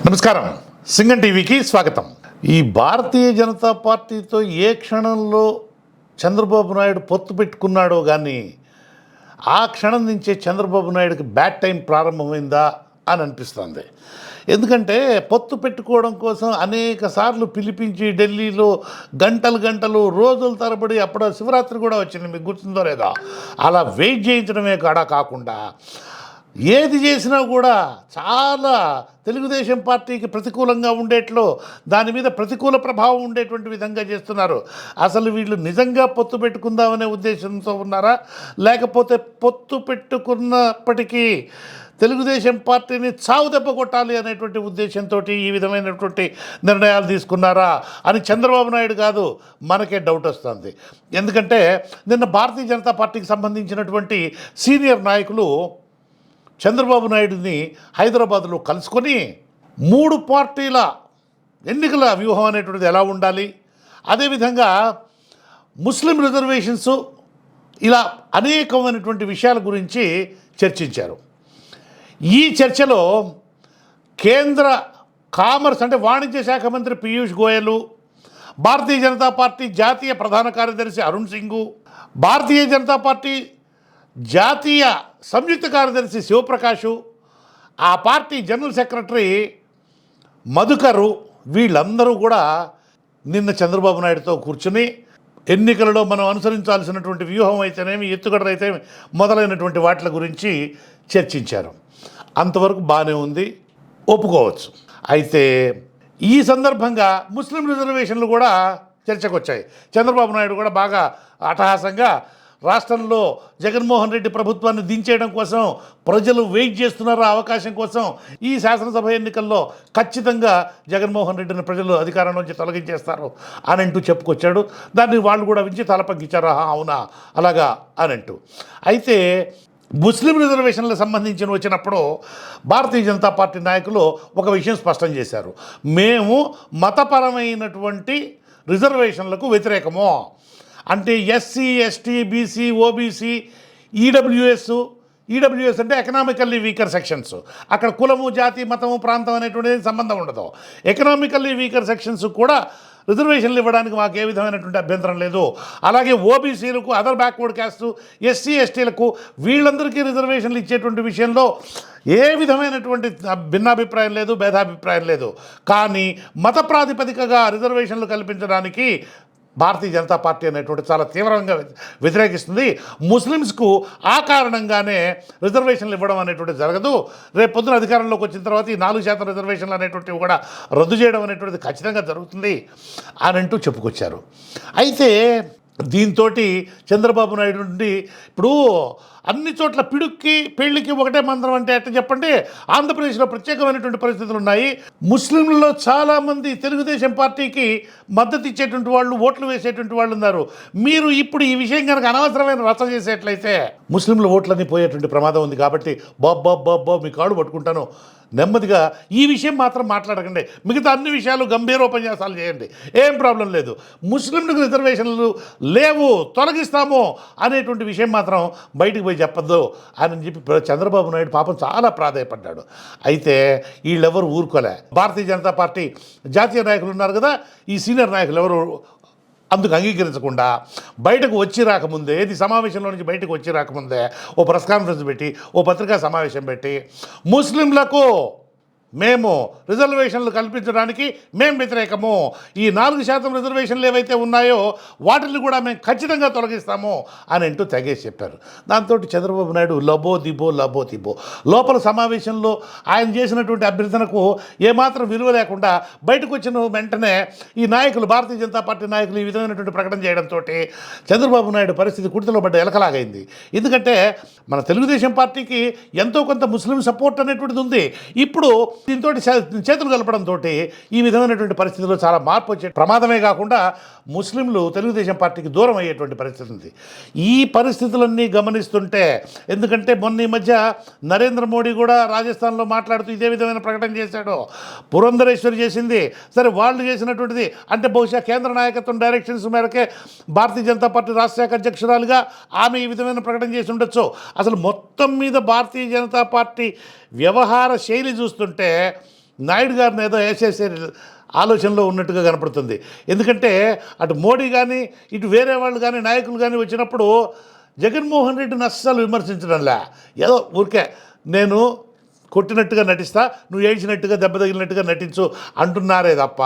నమస్కారం. సింగం టీవీకి స్వాగతం. ఈ భారతీయ జనతా పార్టీతో ఏ క్షణంలో చంద్రబాబు నాయుడు పొత్తు పెట్టుకున్నాడో కానీ ఆ క్షణం నుంచే చంద్రబాబు నాయుడుకి బ్యాడ్ టైం ప్రారంభమైందా అని అనిపిస్తుంది. ఎందుకంటే పొత్తు పెట్టుకోవడం కోసం అనేక సార్లు పిలిపించి ఢిల్లీలో గంటలు రోజుల తరబడి, అప్పుడు శివరాత్రి కూడా వచ్చింది, మీకు గుర్తుందో లేదో, అలా వెయిట్ చేయించడమే కాకుండా ఏది చేసినా కూడా చాలా తెలుగుదేశం పార్టీకి ప్రతికూలంగా ఉండేట్లో, దాని మీద ప్రతికూల ప్రభావం ఉండేటువంటి విధంగా చేస్తున్నారు. అసలు వీళ్ళు నిజంగా పొత్తు పెట్టుకుందామనే ఉద్దేశంతో ఉన్నారా, లేకపోతే పొత్తు పెట్టుకున్నప్పటికీ తెలుగుదేశం పార్టీని చావు దెబ్బ కొట్టాలి అనేటువంటి ఉద్దేశంతో ఈ విధమైనటువంటి నిర్ణయాలు తీసుకున్నారా అని చంద్రబాబు నాయుడు కాదు, మనకే డౌట్ వస్తుంది. ఎందుకంటే నిన్న భారతీయ జనతా పార్టీకి సంబంధించినటువంటి సీనియర్ నాయకులు చంద్రబాబు నాయుడిని హైదరాబాద్లో కలుసుకొని 3 పార్టీల ఎన్నికల వ్యూహం అనేటువంటిది ఎలా ఉండాలి, అదేవిధంగా ముస్లిం రిజర్వేషన్స్, ఇలా అనేకమైనటువంటి విషయాల గురించి చర్చించారు. ఈ చర్చలో కేంద్ర కామర్స్ అంటే వాణిజ్య శాఖ మంత్రి పీయూష్ గోయల్, భారతీయ జనతా పార్టీ జాతీయ ప్రధాన కార్యదర్శి అరుణ్ సింగ్, భారతీయ జనతా పార్టీ జాతీయ సంయుక్త కార్యదర్శి శివప్రకాషు, ఆ పార్టీ జనరల్ సెక్రటరీ మధుకరు, వీళ్ళందరూ కూడా నిన్న చంద్రబాబు నాయుడుతో కూర్చుని ఎన్నికలలో మనం అనుసరించాల్సినటువంటి వ్యూహం అయితేనేమి, ఎత్తుగడలు అయితే మొదలైనటువంటి వాటి గురించి చర్చించారు. అంతవరకు బాగానే ఉంది, ఒప్పుకోవచ్చు. అయితే ఈ సందర్భంగా ముస్లిం రిజర్వేషన్లు కూడా చర్చకు వచ్చాయి. చంద్రబాబు నాయుడు కూడా బాగా అట్టహాసంగా రాష్ట్రంలో జగన్మోహన్ రెడ్డి ప్రభుత్వాన్ని దించేయడం కోసం ప్రజలు వెయిట్ చేస్తున్నారు ఆ అవకాశం కోసం, ఈ శాసనసభ ఎన్నికల్లో ఖచ్చితంగా జగన్మోహన్ రెడ్డిని ప్రజలు అధికారం నుంచి తొలగించేస్తారు అని అంటూ చెప్పుకొచ్చాడు. దాన్ని వాళ్ళు కూడా వించి తలపగ్గించారు, అవునా అలాగా అని అంటూ. అయితే ముస్లిం రిజర్వేషన్లకు సంబంధించిన వచ్చినప్పుడు భారతీయ జనతా పార్టీ నాయకులు ఒక విషయం స్పష్టం చేశారు, మేము మతపరమైనటువంటి రిజర్వేషన్లకు వ్యతిరేకము. అంటే SC, ST, BC, OBC, EWS అంటే ఎకనామికల్లీ వీకర్ సెక్షన్స్, అక్కడ కులము, జాతి, మతము, ప్రాంతం అనేటువంటిది సంబంధం ఉండదు. ఎకనామికల్లీ వీకర్ సెక్షన్స్ కూడా రిజర్వేషన్లు ఇవ్వడానికి మాకు ఏ విధమైనటువంటి అభ్యంతరం లేదు. అలాగే ఓబీసీలకు, అదర్ బ్యాక్వర్డ్ క్యాస్ట్, ఎస్సీ, ఎస్టీలకు, వీళ్ళందరికీ రిజర్వేషన్లు ఇచ్చేటువంటి విషయంలో ఏ విధమైనటువంటి భిన్నాభిప్రాయం లేదు, భేదాభిప్రాయం లేదు. కానీ మత ప్రాతిపదికగా రిజర్వేషన్లు కల్పించడానికి భారతీయ జనతా పార్టీ అనేటువంటి చాలా తీవ్రంగా వ్యతిరేకిస్తుంది. ముస్లిమ్స్కు ఆ కారణంగానే రిజర్వేషన్లు ఇవ్వడం అనేటువంటిది జరగదు. రేపు పొద్దున అధికారంలోకి వచ్చిన తర్వాత ఈ 4% రిజర్వేషన్లు అనేటువంటివి కూడా రద్దు చేయడం అనేటువంటిది ఖచ్చితంగా జరుగుతుంది అని అంటూ చెప్పుకొచ్చారు. అయితే దీంతో చంద్రబాబు నాయుడు నుండి ఇప్పుడు అన్ని చోట్ల పిడుక్కి పెళ్లికి ఒకటే మంత్రం అంటే ఎట్లా చెప్పండి. ఆంధ్రప్రదేశ్లో ప్రత్యేకమైనటువంటి పరిస్థితులు ఉన్నాయి. ముస్లింలలో చాలామంది తెలుగుదేశం పార్టీకి మద్దతు ఇచ్చేటువంటి వాళ్ళు, ఓట్లు వేసేటువంటి వాళ్ళు ఉన్నారు. మీరు ఇప్పుడు ఈ విషయం కనుక అనవసరమైన రచ్చ చేసేట్లయితే ముస్లింల ఓట్లన్నీ పోయేటువంటి ప్రమాదం ఉంది. కాబట్టి బాబా మీ కాడు పట్టుకుంటాను, నెమ్మదిగా ఈ విషయం మాత్రం మాట్లాడకండి, మిగతా అన్ని విషయాలు గంభీరోపన్యాసాలు చేయండి, ఏం ప్రాబ్లం లేదు. ముస్లింలకు రిజర్వేషన్లు లేవు, తొలగిస్తాము అనేటువంటి విషయం మాత్రం బయటికి పోయి చెప్పద్దు అని చెప్పి చంద్రబాబు నాయుడు పాపం చాలా ప్రాధాయపడ్డాడు. అయితే వీళ్ళెవరు ఊరుకోలే. భారతీయ జనతా పార్టీ జాతీయ నాయకులు ఉన్నారు కదా, ఈ సీనియర్ నాయకులు ఎవరు అందుకు అంగీకరించకుండా బయటకు వచ్చి రాకముందే, ఇది సమావేశంలో నుంచి బయటకు వచ్చి రాకముందే ఓ ప్రెస్ కాన్ఫరెన్స్ పెట్టి, ఓ పత్రికా సమావేశం పెట్టి, ముస్లింలకు మేము రిజర్వేషన్లు కల్పించడానికి మేము వ్యతిరేకము, ఈ 4% రిజర్వేషన్లు ఏవైతే ఉన్నాయో వాటిని కూడా మేము ఖచ్చితంగా తొలగిస్తాము అని అంటూ తెగేసి చెప్పారు. దాంతో చంద్రబాబు నాయుడు లబో దిబో లోపల సమావేశంలో ఆయన చేసినటువంటి అభ్యర్థనకు ఏమాత్రం విలువ లేకుండా బయటకు వచ్చిన వెంటనే ఈ నాయకులు, భారతీయ జనతా పార్టీ నాయకులు ఈ విధమైనటువంటి ప్రకటన చేయడంతో చంద్రబాబు నాయుడు పరిస్థితి కుడితలో పడ్డ ఎలకలాగైంది. ఎందుకంటే మన తెలుగుదేశం పార్టీకి ఎంతో కొంత ముస్లిం సపోర్ట్ అనేటువంటిది ఉంది. ఇప్పుడు దీంతో చేతులు కలపడంతో ఈ విధమైనటువంటి పరిస్థితుల్లో చాలా మార్పు వచ్చే ప్రమాదమే కాకుండా ముస్లింలు తెలుగుదేశం పార్టీకి దూరం అయ్యేటువంటి పరిస్థితి ఉంది. ఈ పరిస్థితులన్నీ గమనిస్తుంటే, ఎందుకంటే మొన్న ఈ మధ్య నరేంద్ర మోడీ కూడా రాజస్థాన్లో మాట్లాడుతూ ఇదే విధమైన ప్రకటన చేశాడు. పురంధరేశ్వరి చేసింది, సరే వాళ్ళు చేసినటువంటిది అంటే బహుశా కేంద్ర నాయకత్వం డైరెక్షన్స్ మేరకే భారతీయ జనతా పార్టీ రాష్ట్ర శాఖ అధ్యక్షురాలుగా ఆమె ఈ విధమైన ప్రకటన చేసి ఉండొచ్చు. అసలు మొత్తం మీద భారతీయ జనతా పార్టీ వ్యవహార శైలి చూస్తుంటే నాయుడు గారిని ఏదో వేసేసే ఆలోచనలో ఉన్నట్టుగా కనపడుతుంది. ఎందుకంటే అటు మోడీ కానీ ఇటు వేరే వాళ్ళు కానీ నాయకులు కానీ వచ్చినప్పుడు జగన్మోహన్ రెడ్డిని అస్సలు విమర్శించడంలే, ఏదో ఊరికే నేను కొట్టినట్టుగా నటిస్తా, నువ్వు ఏడ్చినట్టుగా దెబ్బ తగిలినట్టుగా నటించు అంటున్నారే తప్ప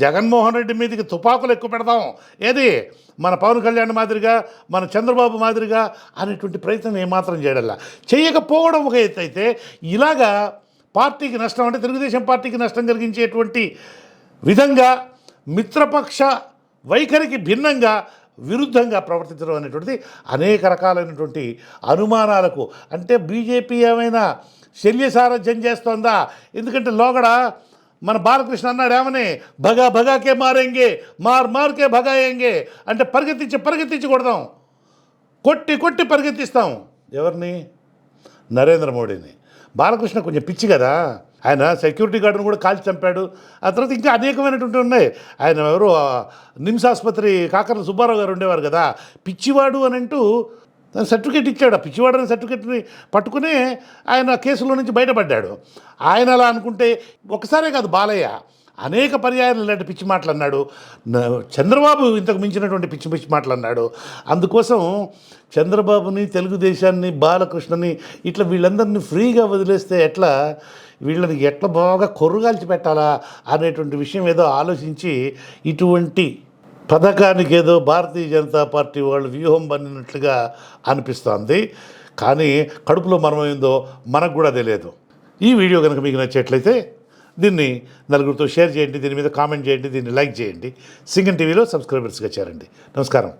జగన్మోహన్ రెడ్డి మీదకి తుపాకులు ఎక్కువ పెడదాం, ఏది మన పవన్ కళ్యాణ్ మాదిరిగా మన చంద్రబాబు మాదిరిగా అనేటువంటి ప్రయత్నం ఏమాత్రం చేయడంలా. చేయకపోవడం ఒక ఎత్తు అయితే, ఇలాగా పార్టీకి నష్టం అంటే తెలుగుదేశం పార్టీకి నష్టం కలిగించేటువంటి విధంగా మిత్రపక్ష వైఖరికి భిన్నంగా విరుద్ధంగా ప్రవర్తించడం అనేటువంటిది అనేక రకాలైనటువంటి అనుమానాలకు, అంటే బీజేపీ ఏమైనా శల్యసారథ్యం చేస్తోందా? ఎందుకంటే లోగడ మన బాలకృష్ణ అన్నాడు ఏమని, భగా భగాకే మారేంగే, మార్కే భగాయేంగే, అంటే పరిగెత్తించి కొడదాం, కొట్టి పరిగెత్తిస్తాం. ఎవరిని? నరేంద్ర మోడీని. బాలకృష్ణ కొంచెం పిచ్చి కదా, ఆయన సెక్యూరిటీ గార్డును కూడా కాల్చి చంపాడు. ఆ తర్వాత ఇంకా అనేకమైనటువంటి ఉన్నాయి. ఆయన ఎవరు నిమ్స్ ఆసుపత్రి కాకర్ల సుబ్బారావు గారు ఉండేవారు కదా, పిచ్చివాడు అని అంటూ సర్టిఫికేట్ ఇచ్చాడు. ఆ పిచ్చివాడు అనే సర్టిఫికేట్ని పట్టుకుని ఆయన కేసులో నుంచి బయటపడ్డాడు. ఆయన అలా అనుకుంటే ఒకసారే కాదు, బాలయ్య అనేక పర్యాయాలు ఇలాంటి పిచ్చి మాటలు అన్నాడు. చంద్రబాబు ఇంతకు మించినటువంటి పిచ్చి మాటలు అన్నాడు. అందుకోసం చంద్రబాబుని, తెలుగుదేశాన్ని, బాలకృష్ణని ఇట్లా వీళ్ళందరినీ ఫ్రీగా వదిలేస్తే ఎట్లా, వీళ్ళని ఎట్లా బాగా కొర్రుగాల్చి పెట్టాలా అనేటువంటి విషయం ఏదో ఆలోచించి ఇటువంటి పథకానికి ఏదో భారతీయ జనతా పార్టీ వాళ్ళు వ్యూహం పన్నినట్లుగా అనిపిస్తోంది. కానీ కడుపులో మర్మమైందో మనకు కూడా తెలియదు. ఈ వీడియో కనుక మీకు నచ్చేట్లయితే దీన్ని నలుగురితో షేర్ చేయండి, దీని మీద కామెంట్ చేయండి, దీన్ని లైక్ చేయండి. సింగన్ టీవీలో సబ్స్క్రైబర్స్గా చేరండి. నమస్కారం.